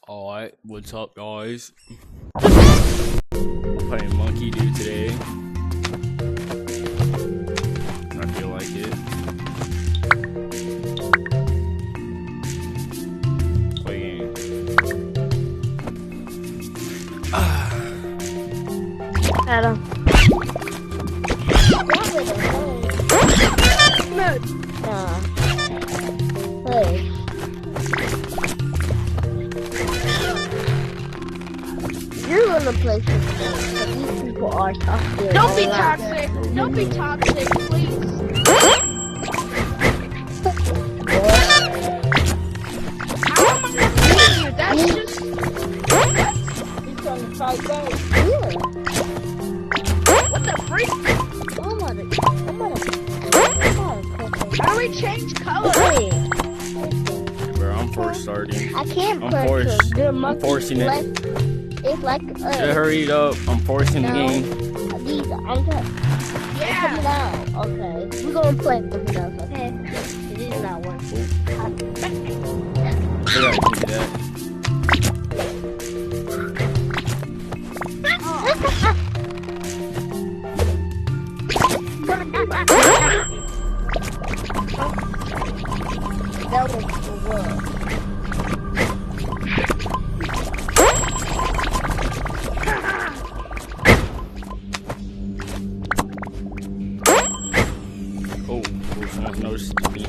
Alright, what's up, guys? I'm playing Monkey Dude today. I feel like it. Play game. Adam. Hey. You're gonna play some games, but these people are toxic. Don't be toxic! Don't be toxic, please! How am I not seeing you? That's just... You're trying to fight back. Yeah. What the freak? Come on. How do we change color? Hey. Bro, I'm forced starting. I can't I'm play forced. the I'm monkey forcing it. It's like Just hurry it up. I'm forcing the game. These, I'm coming Yeah! out. Okay. We're gonna play something else, okay? It is not working. I gotta keep that. That was the world. Oh, someone noticed me.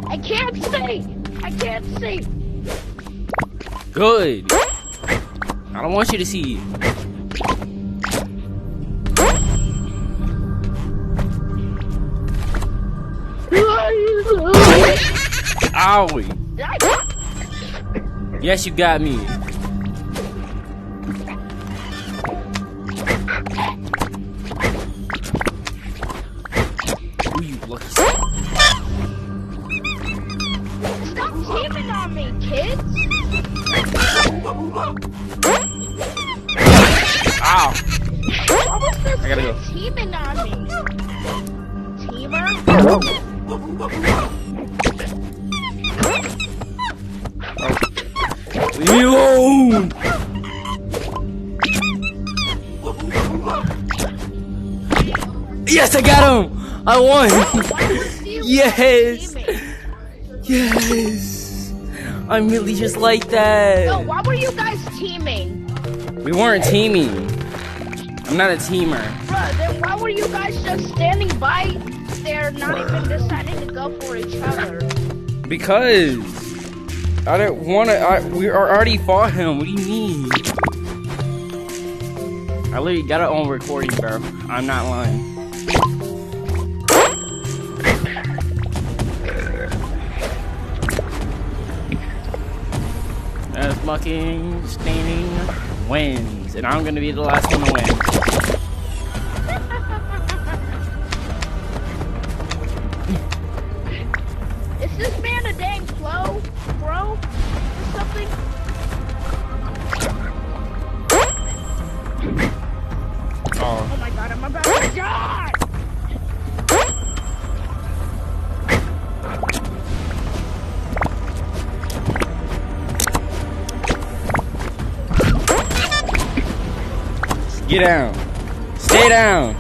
I can't see! I can't see! Good. I don't want you to see. Owie. Did I... Yes, you got me. Ooh, you lucky son. Stop teaming on me, kids! Ow. What was this I gotta kid go. teaming on me? Teamer? Leave me alone. Yes, I got him. I won. Why was he Yes. teaming? Yes. I'm really just like that. No, why were you guys teaming? We weren't teaming. I'm not a teamer. Bruh, then why were you guys just standing by there, not even deciding to go for each other? Because I didn't want to. We already fought him. What do you mean? I literally got it on recording, bro. I'm not lying. That's fucking standing wins, and I'm gonna be the last one to win. Is this man a dang bro? Or something? Oh, Oh my god, I'm about to die! get down. Stay down.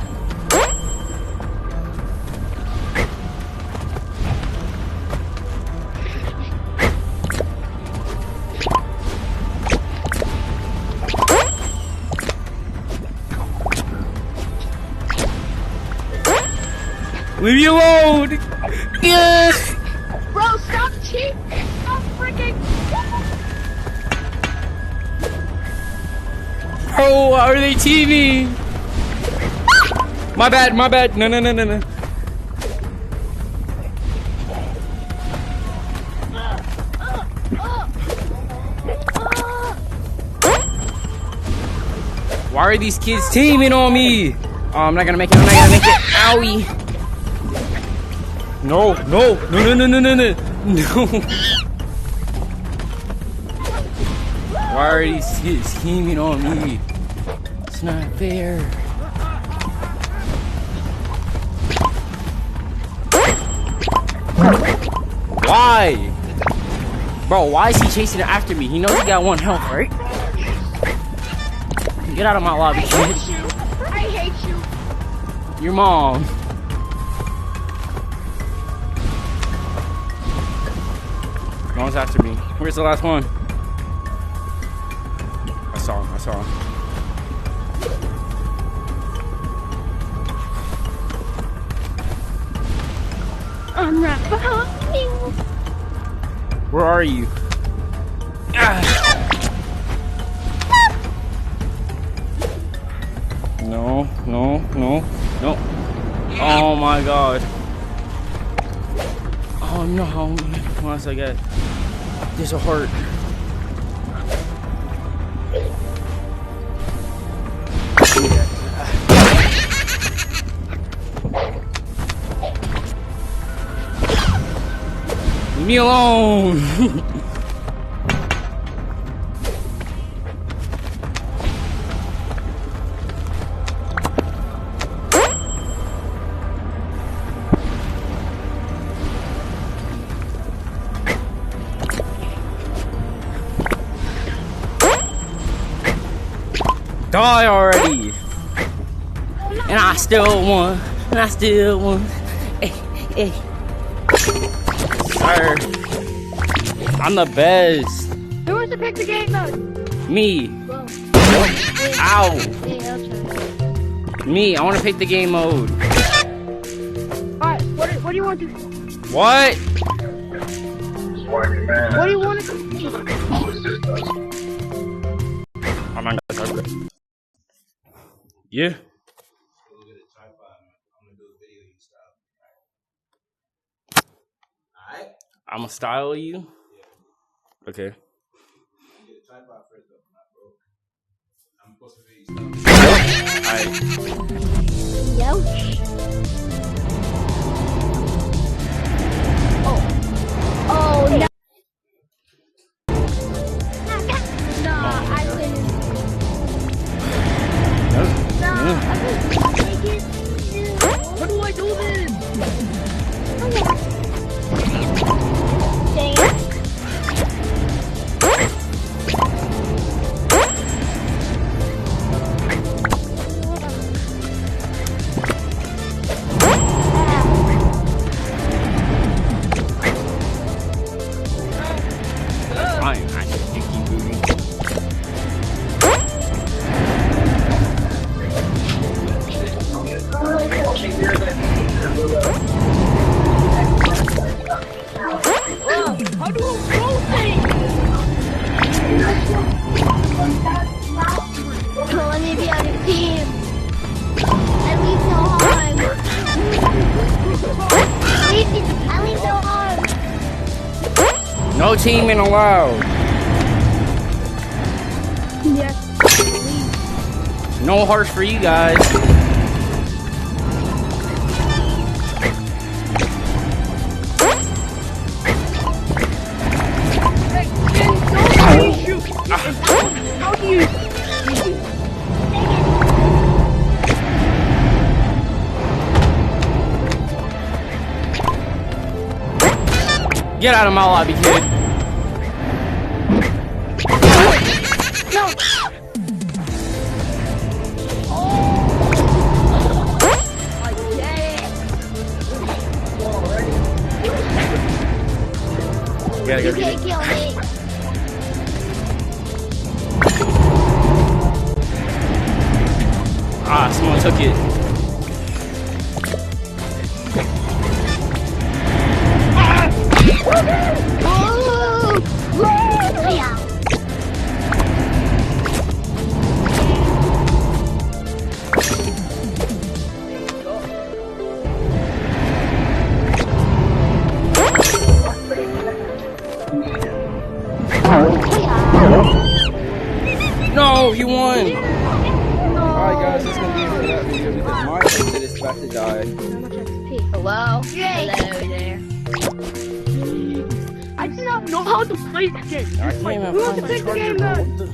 Leave me alone. Yes. Bro, stop cheating! Stop freaking... Oh, why are they teaming? My bad, my bad. No. Why are these kids teaming on me? Oh, I'm not gonna make it. Owie. No. No. Why are these kids teaming on me? It's not fair. Why? Bro, why is he chasing after me? He knows he got 1 health, right? Get out of my lobby, I kid. hate you. I hate you. Your mom. No one's after me. Where's the last one? I saw him. I saw him. I'm right behind you. Where are you? Ah. No, no, no, no. Oh my god. Oh no. Once I get. There's a heart. Leave me alone. Die already! And I still won. And I still won. Hey, hey. Sir. I'm the best. Who wants to pick the game mode? Me. Whoa. Ow. Hey, I'll try. Me. I want to pick the game mode. Alright, what do you want to do? What? What do you want to do? Oh my god. Yeah. I'm gonna style you. Okay. Alright. Youch. Oh no. Nah, I couldn't. Nah, I couldn't take it. What do I do then? Dang it. Fine. I should pick you, booty. How do I rotate? Let me be on your team. At least no harm. At least no harm. No teaming allowed. Yes. No hearts for you guys. Hey, then don't shoot. How do you? Get out of my lobby, kid. No. I get it. Gotta go You get can't it. kill me. Ah, someone took it. Yeah. No, you won. Alright guys, that's gonna be it for that video because my internet is about to die. Hello. Yay. Hello there. I do not know how to play this game. I can't even Who wants find to my pick the charger, game bro. mode? What the-